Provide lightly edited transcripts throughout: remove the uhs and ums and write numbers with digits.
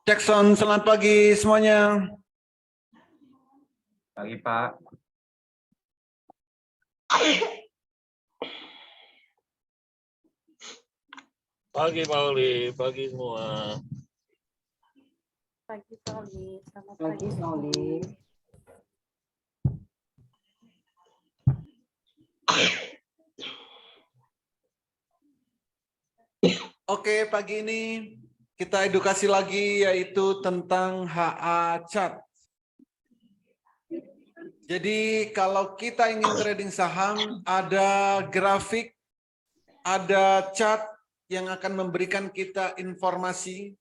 Jackson, selamat pagi semuanya. Pagi, Pak. Pagi Pak Oli, pagi semua. Pagi Pak Oli, selamat Pagi Pak Oli. Oke, pagi ini kita edukasi lagi yaitu tentang HA chart. Jadi kalau kita ingin trading saham, ada grafik, ada chart yang akan memberikan kita informasi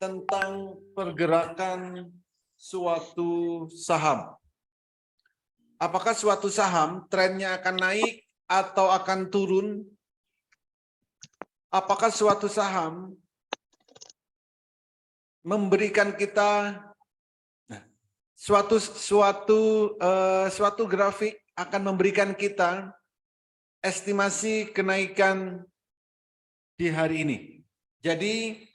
tentang pergerakan suatu saham. Apakah suatu saham trennya akan naik atau akan turun? Apakah suatu saham memberikan kita suatu grafik akan memberikan kita estimasi kenaikan di hari ini. Jadi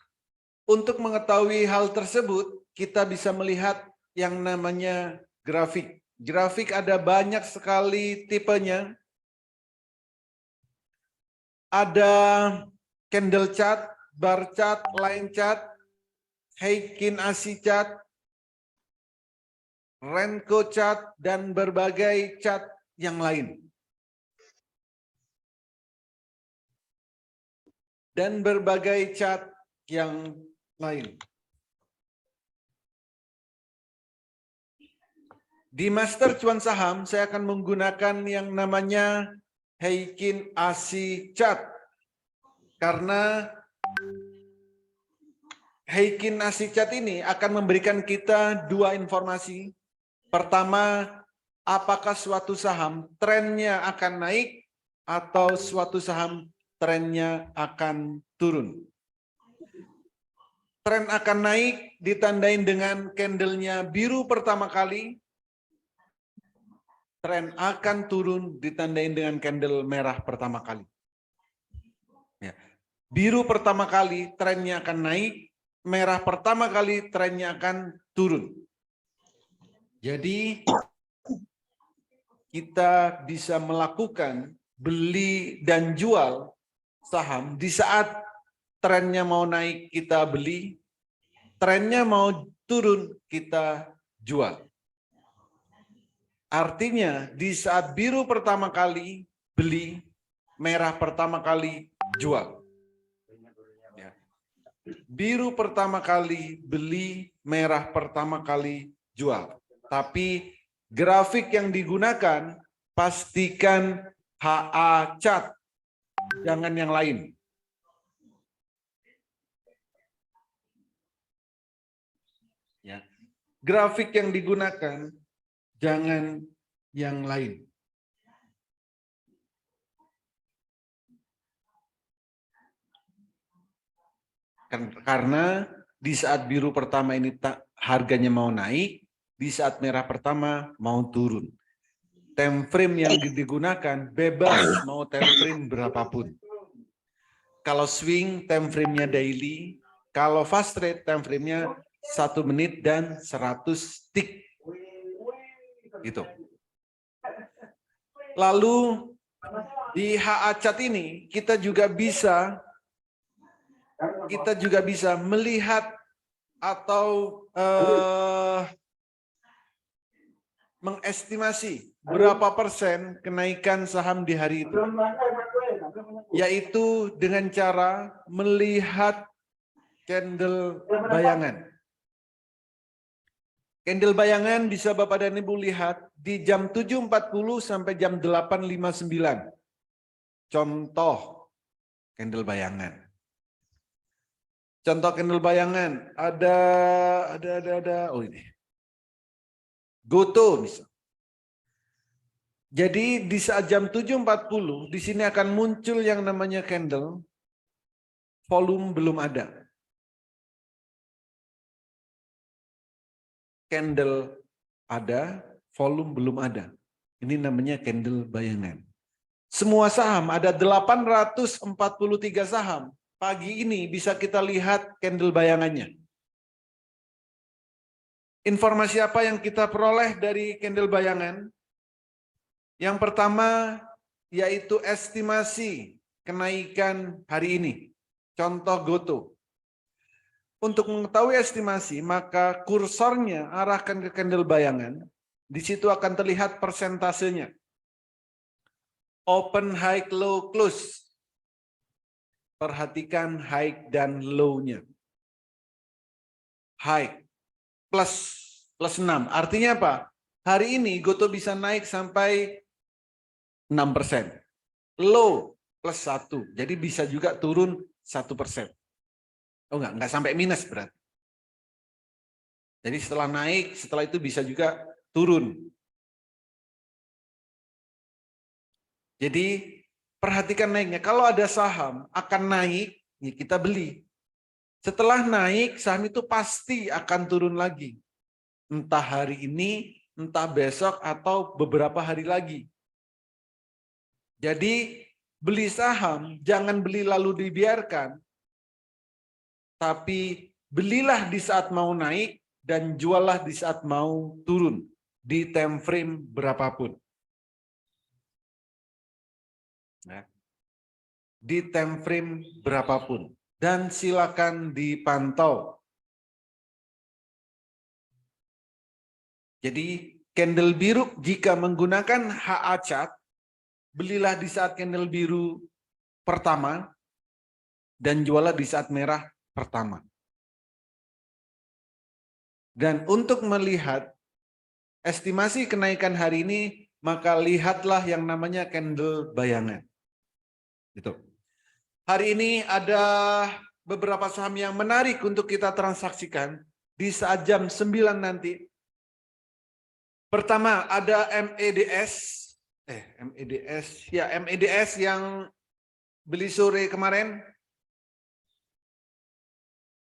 untuk mengetahui hal tersebut kita bisa melihat yang namanya grafik. Grafik ada banyak sekali tipenya. Ada candle chart, bar chart, line chart, Heikin Ashi chart, Renko chart, dan berbagai chart yang lain. Di Master Cuan Saham, saya akan menggunakan yang namanya Heikin Ashi chart. Karena Heikin Ashi chart ini akan memberikan kita dua informasi. Pertama, apakah suatu saham trennya akan naik atau suatu saham trennya akan turun. Tren akan naik ditandain dengan candlenya biru pertama kali. Tren akan turun ditandain dengan candle merah pertama kali. Ya. Biru pertama kali trennya akan naik, merah pertama kali trennya akan turun. Jadi kita bisa melakukan beli dan jual saham di saat trennya mau naik kita beli, trennya mau turun kita jual. Artinya di saat biru pertama kali beli, merah pertama kali jual. Ya. Biru pertama kali beli, merah pertama kali jual. Tapi grafik yang digunakan pastikan HA chart, jangan yang lain. Ya. Grafik yang digunakan jangan yang lain. Karena di saat biru pertama ini harganya mau naik, di saat merah pertama mau turun. Time frame yang digunakan bebas mau time frame berapapun. Kalau swing time frame-nya daily, kalau fast trade time frame-nya 1 menit dan 100 tick. Gitu. Lalu di HA chart ini kita juga bisa melihat atau mengestimasi berapa persen kenaikan saham di hari itu. Yaitu dengan cara melihat candle bayangan. Candle bayangan bisa Bapak dan Ibu lihat di jam 7.40 sampai jam 8.59. Contoh candle bayangan. Contoh candle bayangan ada oh ini. Goto misal. Jadi di saat jam 7.40 di sini akan muncul yang namanya candle, volume belum ada. Candle ada, volume belum ada. Ini namanya candle bayangan. Semua saham ada 843 saham. Pagi ini bisa kita lihat candle bayangannya. Informasi apa yang kita peroleh dari candle bayangan? Yang pertama yaitu estimasi kenaikan hari ini. Contoh GoTo. Untuk mengetahui estimasi, maka kursornya arahkan ke candle bayangan. Di situ akan terlihat persentasenya. Open, high, low, close. Perhatikan high dan low-nya. High plus 6. Artinya apa? Hari ini GoTo bisa naik sampai 6%. Low plus 1. Jadi bisa juga turun 1%. Oh enggak sampai minus berarti. Jadi setelah naik, setelah itu bisa juga turun. Jadi perhatikan naiknya. Kalau ada saham akan naik, ya kita beli. Setelah naik, saham itu pasti akan turun lagi. Entah hari ini, entah besok, atau beberapa hari lagi. Jadi beli saham, jangan beli lalu dibiarkan. Tapi belilah di saat mau naik dan juallah di saat mau turun. Di time frame berapapun. Di time frame berapapun. Dan silakan dipantau. Jadi candle biru jika menggunakan HA chart, belilah di saat candle biru pertama dan jualah di saat merah pertama. Dan untuk melihat estimasi kenaikan hari ini, maka lihatlah yang namanya candle bayangan. Gitu. Hari ini ada beberapa saham yang menarik untuk kita transaksikan di saat jam 9 nanti. Pertama ada MEDS yang beli sore kemarin.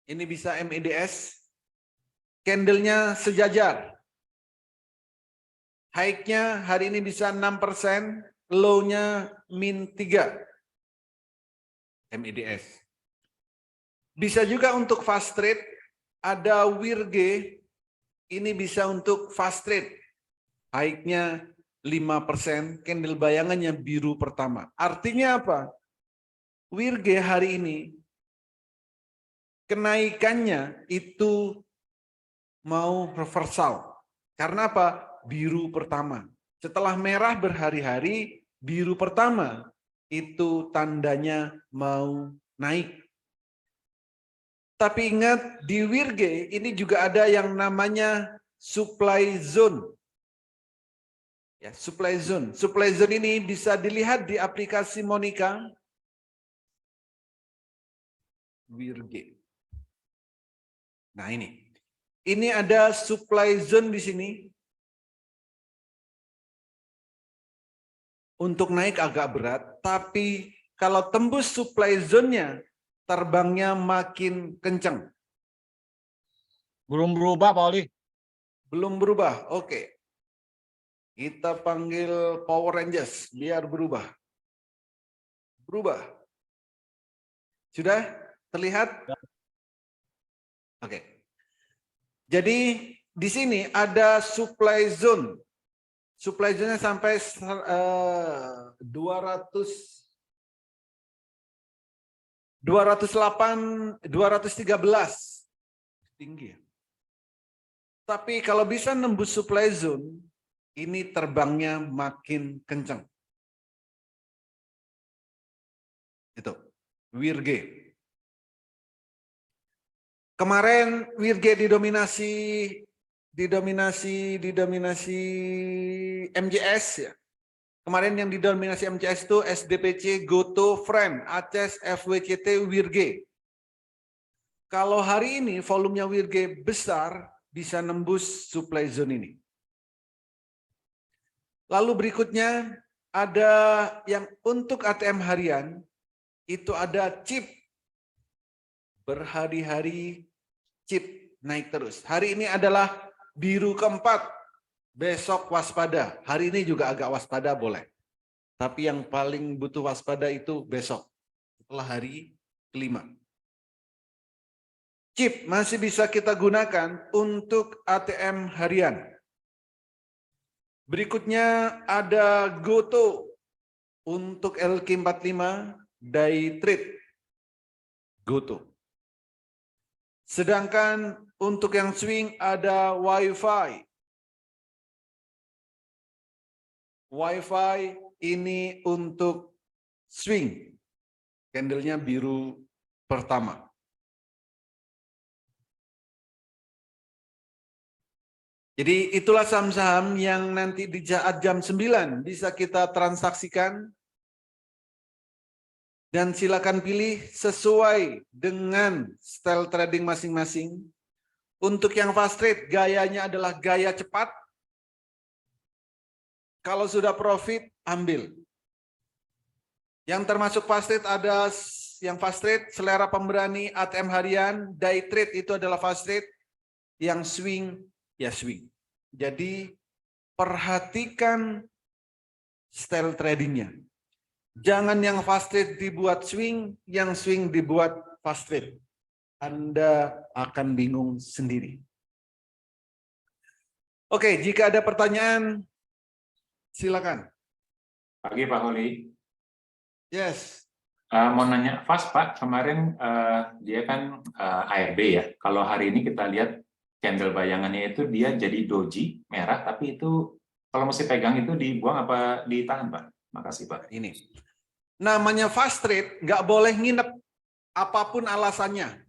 Ini bisa MEDS. Candlenya sejajar. High-nya hari ini bisa 6%, low-nya min 3. MEDS. Bisa juga untuk fast trade, ada WIRG, ini bisa untuk fast trade. High-nya 5%, candle bayangannya biru pertama. Artinya apa? WIRG hari ini kenaikannya itu mau reversal. Karena apa? Biru pertama. Setelah merah berhari-hari, biru pertama itu tandanya mau naik. Tapi ingat di WIRG ini juga ada yang namanya supply zone. Ya, supply zone. Supply zone ini bisa dilihat di aplikasi Monica. WIRG. Nah ini. Ini ada supply zone di sini. Untuk naik agak berat, tapi kalau tembus supply zone-nya, terbangnya makin kencang. Belum berubah, Pak Oli. Belum berubah, oke. Kita panggil Power Rangers, biar berubah. Berubah. Sudah terlihat? Oke. Jadi di sini ada supply zone. Supply zone-nya sampai 208, 213. Tinggi ya. Tapi kalau bisa nembus supply zone, ini terbangnya makin kencang. Itu, WIRG. Kemarin WIRG didominasi MJS ya. Kemarin yang didominasi MJS itu SDPC, GoTo, Frame, ACES, FWCT, WIRG. Kalau hari ini volumenya WIRG besar, bisa nembus supply zone ini. Lalu berikutnya ada yang untuk ATM harian, itu ada chip. Berhari-hari chip naik terus. Hari ini adalah biru keempat. Besok waspada. Hari ini juga agak waspada boleh. Tapi yang paling butuh waspada itu besok. Setelah hari kelima. Chip masih bisa kita gunakan untuk ATM harian. Berikutnya ada Goto untuk LQ45 day trade. Goto. Sedangkan untuk yang swing ada WiFi. WiFi ini untuk swing. Candlenya biru pertama. Jadi itulah saham-saham yang nanti di saat jam 9 bisa kita transaksikan. Dan silakan pilih sesuai dengan style trading masing-masing. Untuk yang fast trade, gayanya adalah gaya cepat. Kalau sudah profit, ambil. Yang termasuk fast trade ada yang fast trade, selera pemberani, ATM harian, day trade itu adalah fast trade. Yang swing, ya swing. Jadi perhatikan style tradingnya. Jangan yang fast trade dibuat swing, yang swing dibuat fast trade. Anda akan bingung sendiri. Oke, jika ada pertanyaan, silakan. Pagi Pak Holi. Yes. Mau nanya Fast Pak, kemarin dia kan ARB ya. Kalau hari ini kita lihat candle bayangannya itu dia jadi doji merah, tapi itu kalau mesti pegang itu dibuang apa ditahan Pak? Makasih Pak. Ini namanya fast trade, nggak boleh nginep apapun alasannya.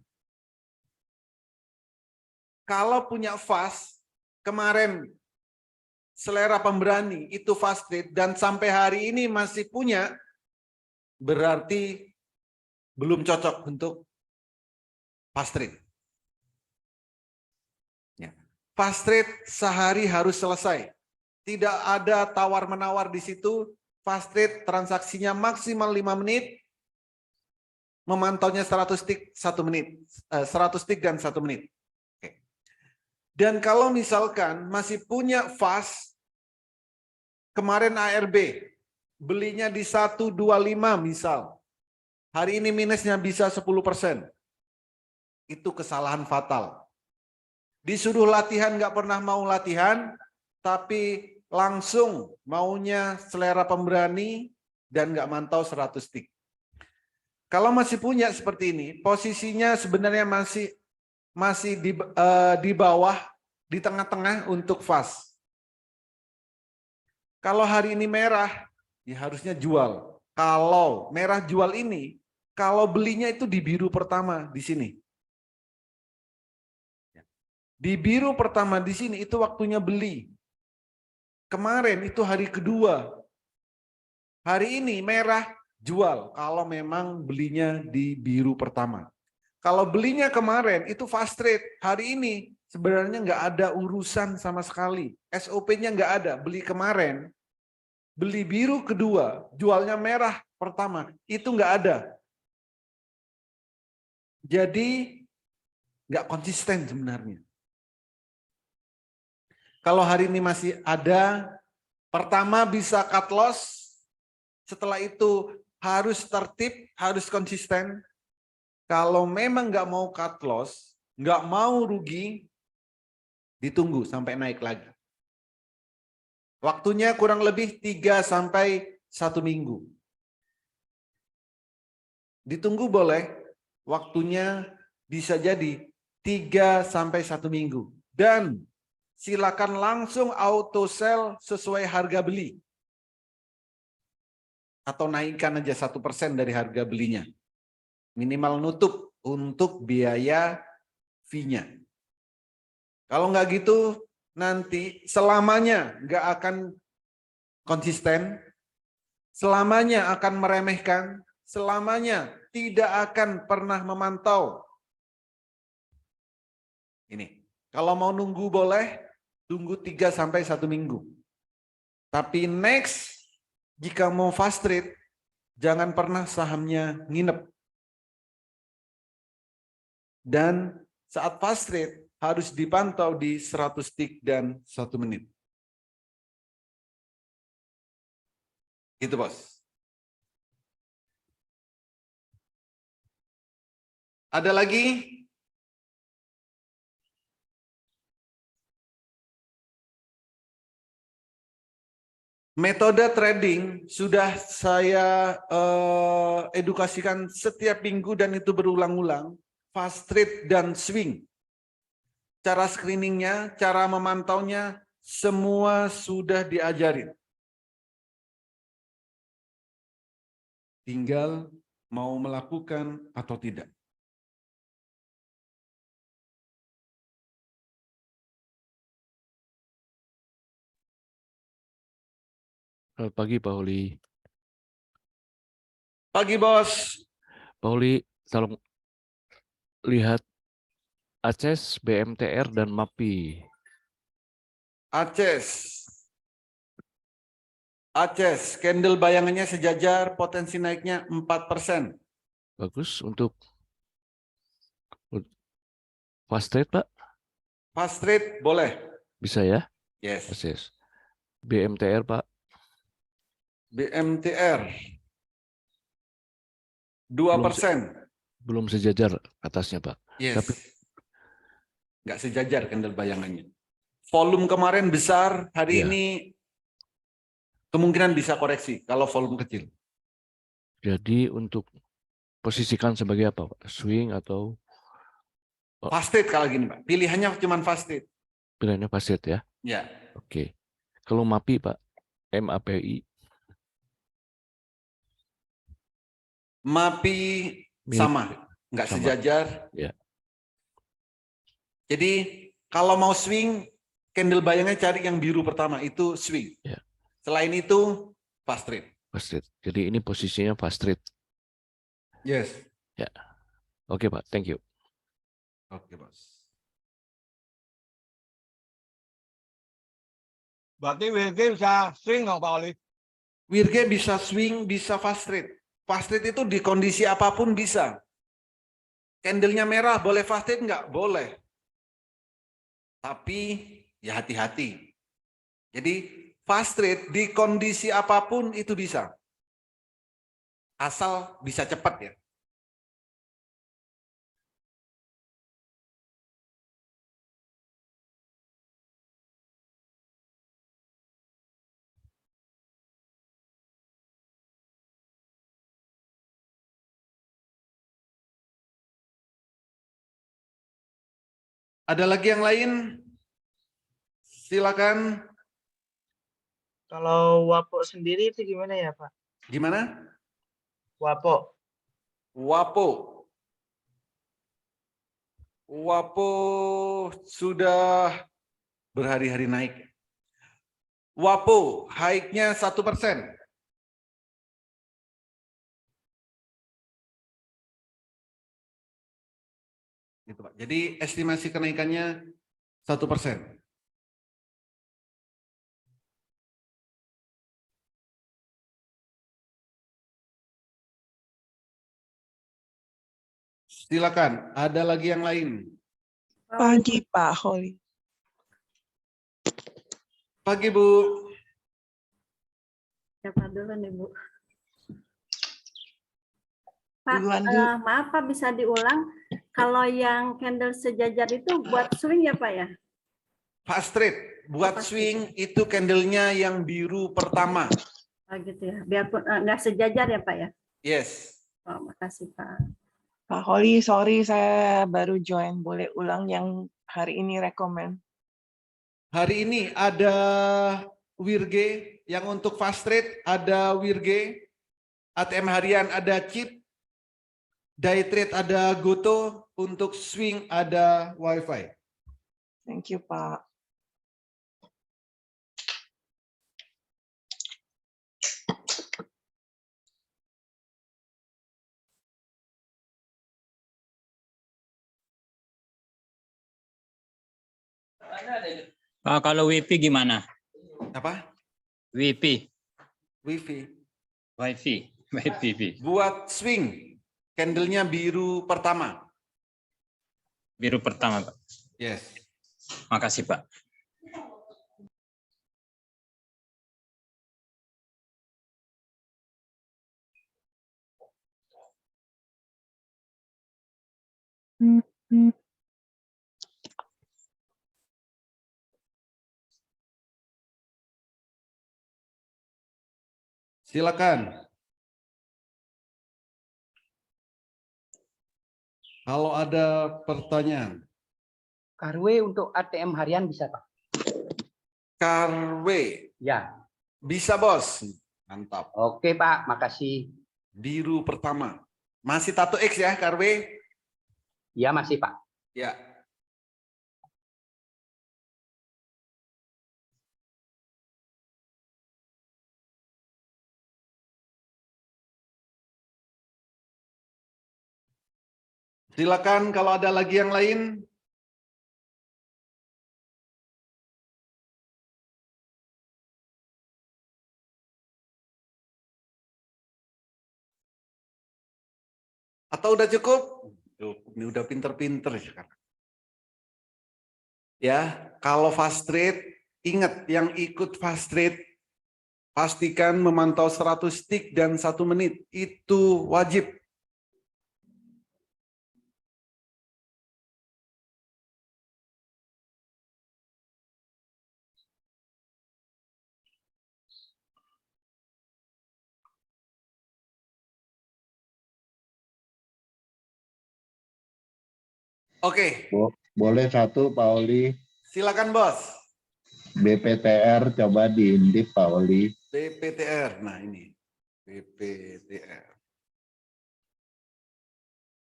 Kalau punya fast, kemarin selera pemberani itu fast trade dan sampai hari ini masih punya, berarti belum cocok untuk fast trade. Ya. Fast trade sehari harus selesai. Tidak ada tawar-menawar di situ. Fast trade transaksinya maksimal 5 menit. Memantaunya 100 tick 1 menit. 100 tick dan 1 menit. Oke. Dan kalau misalkan masih punya fast, kemarin ARB, belinya di 125 misal. Hari ini minusnya bisa 10%. Itu kesalahan fatal. Disuruh latihan nggak pernah mau latihan, tapi langsung maunya selera pemberani dan nggak mantau 100 tick. Kalau masih punya seperti ini, posisinya sebenarnya masih di bawah, di tengah-tengah untuk fast. Kalau hari ini merah, ya harusnya jual. Kalau merah jual ini, kalau belinya itu di biru pertama di sini. Di biru pertama di sini itu waktunya beli. Kemarin itu hari kedua. Hari ini merah jual kalau memang belinya di biru pertama. Kalau belinya kemarin itu fast trade. Hari ini sebenarnya nggak ada urusan sama sekali. SOP-nya nggak ada. Beli kemarin, beli biru kedua, jualnya merah pertama. Itu nggak ada. Jadi nggak konsisten sebenarnya. Kalau hari ini masih ada, pertama bisa cut loss, setelah itu harus tertib, harus konsisten. Kalau memang nggak mau cut loss, nggak mau rugi, ditunggu sampai naik lagi. Waktunya kurang lebih 3 sampai 1 minggu. Ditunggu boleh, waktunya bisa jadi 3 sampai 1 minggu. Dan silakan langsung auto sell sesuai harga beli. Atau naikkan aja 1% dari harga belinya. Minimal nutup untuk biaya fee-nya. Kalau nggak gitu, nanti selamanya nggak akan konsisten, selamanya akan meremehkan, selamanya tidak akan pernah memantau. Ini, kalau mau nunggu boleh, tunggu 3 sampai 1 minggu. Tapi next, jika mau fast trade, jangan pernah sahamnya nginep. Dan saat fast trade harus dipantau di 100 tick dan 1 menit. Itu bos. Ada lagi? Metode trading sudah saya edukasikan setiap minggu dan itu berulang-ulang. Fast trade dan swing. Cara screeningnya, cara memantaunya, semua sudah diajarin. Tinggal mau melakukan atau tidak. Selamat pagi, Pak Holi. Pagi, Bos. Pak Holi, tolong lihat ACES, BMTR, dan MAPI. Aces, candle bayangannya sejajar, potensi naiknya 4%. Bagus untuk fast trade, Pak? Fast trade boleh. Bisa ya? Yes. ACES. BMTR, Pak? BMTR 2%. Belum sejajar atasnya, Pak. Yes. Tapi Nggak sejajar candle bayangannya. Volume kemarin besar, hari Iya. ini kemungkinan bisa koreksi kalau volume kecil. jadi untuk posisikan sebagai apa, Pak? Swing atau Fast trade kalau gini, Pak. Pilihannya cuma fast trade. pilihannya fast trade ya? Ya. Oke. Kalau MAPI, Pak? MAPI? MAPI sama, nggak sama. sejajar. Ya. Jadi kalau mau swing, candle bayangnya cari yang biru pertama, itu swing. Ya. Selain itu, fast trade. Fast trade. Jadi ini posisinya fast trade. Yes. Ya. Oke, Pak. Thank you. Oke, Bos. Berarti WG bisa swing nggak Pak Oli? Wirge bisa swing, bisa fast trade. Fast trade itu di kondisi apapun bisa. Candlenya merah, boleh fast trade nggak? Boleh. Tapi ya hati-hati. Jadi fast trade di kondisi apapun itu bisa. Asal bisa cepat ya. Ada lagi yang lain? Silakan. Kalau WAPO sendiri itu gimana ya, Pak? Gimana? WAPO. WAPO. WAPO sudah berhari-hari naik. WAPO high-nya 1%. Gitu, Pak. Jadi estimasi kenaikannya 1%. Silakan, ada lagi yang lain? Pagi Pak Holi. Pagi, Bu. Siapa dulu nih, Bu? Pak, Duluan dulu. maaf Pak, bisa diulang. Kalau yang candle sejajar itu buat swing ya, Pak ya? Fast trade, buat Fast swing itu candlenya yang biru pertama. Oh gitu ya. Biarpun nggak sejajar ya, Pak ya? Yes. Oh, makasih Pak. Pak Holi, sorry saya baru join. Boleh ulang yang hari ini rekomen. Hari ini ada Wirge, yang untuk fast trade ada Wirge, ATM harian ada Chip, day trade ada Goto, untuk swing ada WiFi. Thank you Pak. Pak, kalau WiFi gimana? Apa? WiFi, WiFi. WiFi. Buat swing, candlenya biru pertama. Biru pertama, Pak. Yes. Makasih, Pak. Silakan. Kalau ada pertanyaan. Karwe untuk ATM harian bisa, Pak? Karwe. Ya. Bisa, Bos. Mantap. Oke, Pak. Makasih. Biru pertama. Masih tato X ya, Karwe? Ya, masih, Pak. Ya. Silakan kalau ada lagi yang lain. Atau udah cukup? Ini udah pinter-pinter sekarang. Ya, kalau fast trade, ingat yang ikut fast trade, pastikan memantau 100 tick dan 1 menit. Itu wajib. Oke, Boleh satu, Pak Oli. silakan bos. BPTR coba diintip, Pak Oli. BPTR, nah ini. BPTR.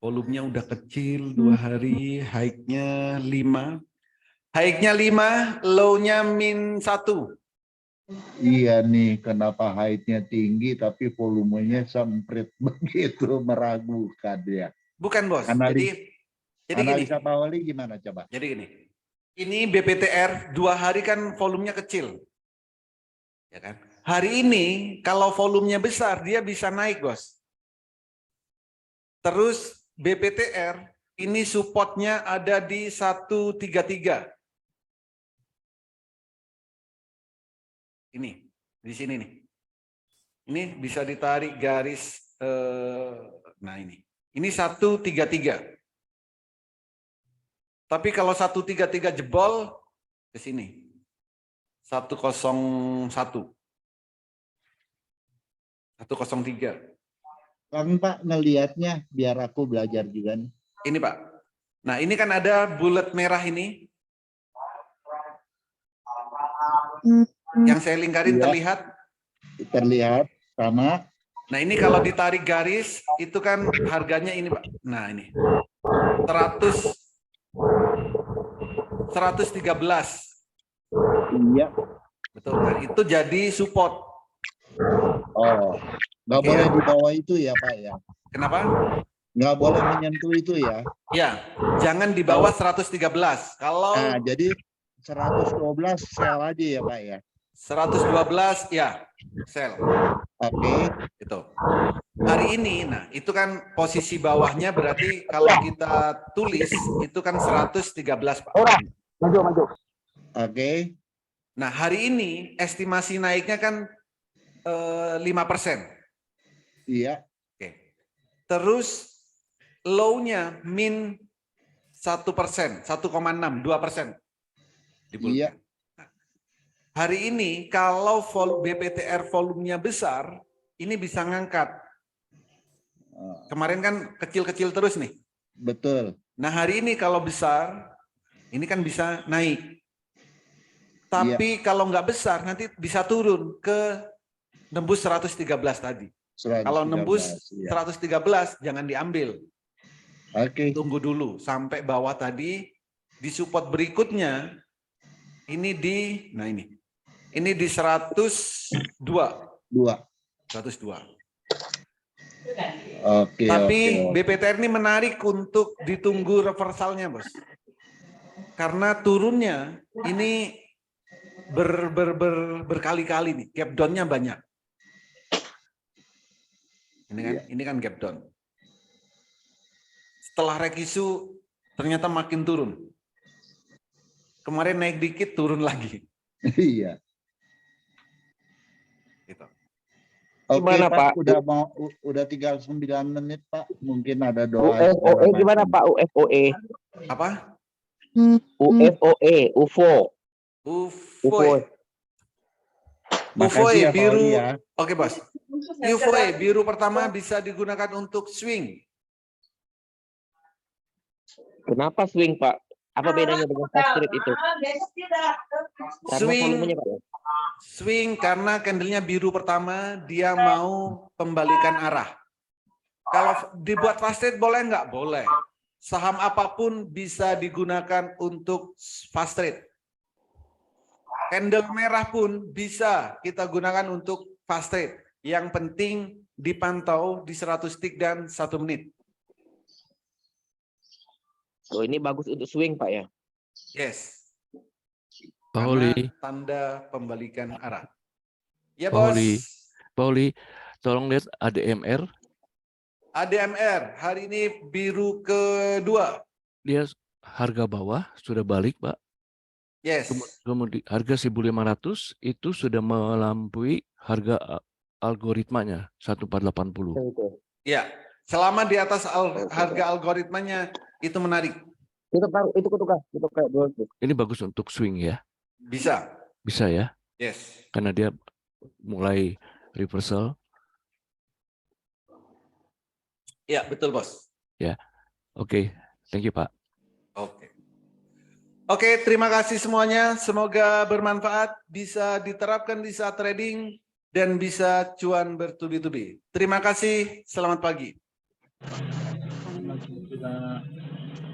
Volumenya udah kecil 2 hari, high-nya 5. High-nya 5, low-nya -1. Iya nih, kenapa height-nya tinggi tapi volumenya semprit begitu, meragukan ya. Bukan bos, jadi gini. Analisa Pak Oli gimana coba? Jadi gini, ini BPTR 2 hari kan volumenya kecil. Ya kan? Hari ini kalau volumenya besar dia bisa naik, Bos. Terus BPTR ini supportnya ada di 133. Ini, di sini nih. Ini bisa ditarik garis, nah ini. Ini 133. Tapi kalau 133 jebol ke sini. 101. 103. Kang Pak ngelihatnya biar aku belajar juga nih. Ini Pak. Nah ini kan ada bulat merah ini. Yang saya lingkarin Iya. terlihat. Terlihat sama. Nah ini kalau ditarik garis itu kan harganya ini Pak. Nah ini 113. Iya. Betul. Nah itu jadi support. Oh, nggak Oke, boleh ya. di bawah itu ya Pak ya. Kenapa? Nggak boleh menyentuh itu ya. Ya, jangan di bawah 113. Kalau Nah, jadi 112 sel aja ya Pak ya. 112 ya, sell. Oke. Itu. Hari ini, nah itu kan posisi bawahnya berarti kalau kita tulis itu kan 113 Pak. Oke. Nah hari ini estimasi naiknya kan 5%. Iya. Oke. Terus low-nya min 1%, 1,6, 2%. Di bulan. Iya. Hari ini kalau BPTR volumenya besar, ini bisa ngangkat. Kemarin kan kecil-kecil terus nih. Betul. Nah hari ini kalau besar, ini kan bisa naik. Tapi kalau nggak besar nanti bisa turun ke nembus 113 tadi. 113, Kalau nembus ya. 113 jangan diambil. Oke. Tunggu dulu sampai bawah tadi di support berikutnya ini di ini di 102. 102. Oke. Tapi oke. BPTR ini menarik untuk ditunggu reversalnya, Bos. Karena turunnya ini berkali-kali nih, gap down-nya banyak. Ini kan gap down. Setelah rekisu ternyata makin turun. Kemarin naik dikit turun lagi. Iya. Gitu. Oke Gimana, Pak, Pak? udah tinggal 9 menit Pak. Mungkin ada doa. UFOE gimana Pak? UFOE? Apa? UFOE, UFO. UFO. UVE Makasih ya, Pak biru. Oli ya. Oke, Bos. UVE biru pertama bisa digunakan untuk swing. Kenapa swing, Pak? Apa bedanya dengan fast rate itu? Karena Swing, volumenya, Pak. swing karena candlenya biru pertama, dia mau pembalikan arah. Kalau dibuat fast rate boleh nggak? Boleh. Saham apapun bisa digunakan untuk fast rate. Candle merah pun bisa kita gunakan untuk fast rate. Yang penting dipantau di 100 tick dan 1 menit. Oh, ini bagus untuk swing, Pak ya. Yes. Pak Karena Oli, tanda pembalikan arah. Ya, Pak Bos. Oli. Pak Oli, tolong lihat ADMR. ADMR hari ini biru kedua. Dia harga bawah sudah balik, Pak. Yes. Kemudian harga 1.500 itu sudah melampaui harga algoritmanya 1480. Ya, selama di atas harga algoritmanya itu menarik. Itu kayak gold. Ini bagus untuk swing ya. Bisa. Bisa ya. Yes. Karena dia mulai reversal. Ya, betul, Bos. Ya. Oke, thank you, Pak. Oke. Oke, terima kasih semuanya. Semoga bermanfaat, bisa diterapkan di saat trading dan bisa cuan bertubi-tubi. Terima kasih. Selamat pagi. Sudah